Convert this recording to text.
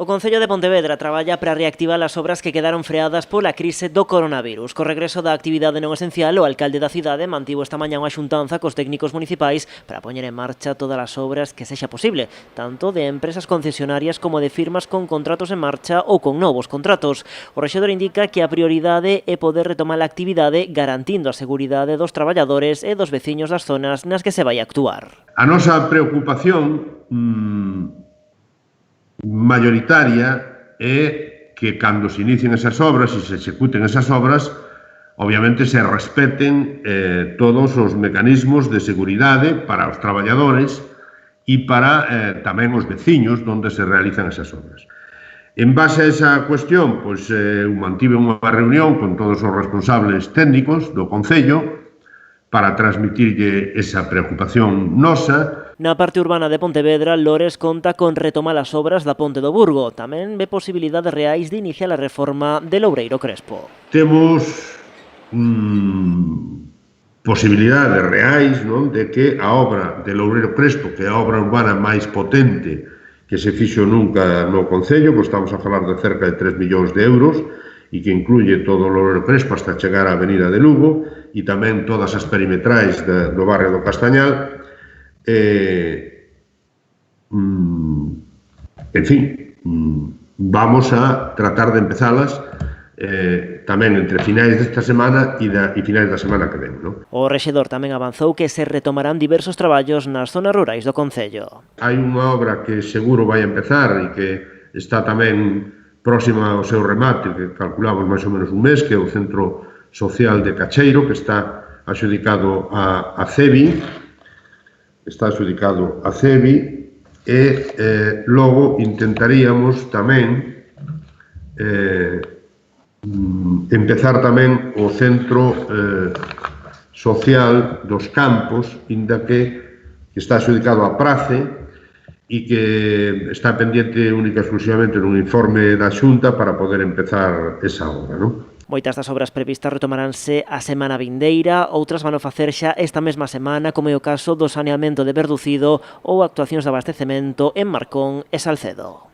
O Concello de Pontevedra traballa para reactivar as obras que quedaron freadas pola crise do coronavirus. Co regreso da actividade non esencial, o alcalde da cidade mantivo esta mañá unha xuntanza cos técnicos municipais para poñer en marcha todas as obras que sexa posible, tanto de empresas concesionarias como de firmas con contratos en marcha ou con novos contratos. O rexedor indica que a prioridade é poder retomar a actividade garantindo a seguridade dos traballadores e dos veciños das zonas nas que se vai actuar. A nosa preocupación mayoritaria é que cando se inicien esas obras e se executen esas obras, obviamente se respeten todos os mecanismos de seguridade para os traballadores e para tamén os veciños onde se realizan esas obras. En base a esa cuestión, pois, mantive unha reunión con todos os responsables técnicos do Concello para transmitirlle esa preocupación nosa. Na parte urbana de Pontevedra, Lores conta con retomar as obras da Ponte do Burgo. Tamén ve posibilidades reais de iniciar a reforma de Loureiro Crespo. Temos posibilidades reais, non, de que a obra de Loureiro Crespo, que é a obra urbana máis potente que se fixo nunca no Concello, pois estamos a falar de cerca de 3 millóns de euros, e que incluye todo o Loureiro Crespo hasta chegar á Avenida de Lugo, e tamén todas as perimetrais do barrio do Castañal. En fin, vamos a tratar de empezalas tamén entre finais desta semana e finais da semana que ven, non? O rexedor tamén avanzou que se retomarán diversos traballos nas zonas rurais do Concello. Hai unha obra que seguro vai empezar e que está tamén próxima ao seu remate, que calculamos máis ou menos un mes, que é o Centro Social de Cacheiro, que está adxudicado a CEBI, e logo intentaríamos tamén empezar tamén o Centro Social dos Campos, inda que está adxudicado a Prace e que está pendiente única e exclusivamente nun informe da Xunta para poder empezar esa obra, non? Moitas das obras previstas retomaránse a semana vindeira, outras van a facer xa esta mesma semana, como é o caso do saneamento de Verducido ou actuacións de abastecemento en Marcón e Salcedo.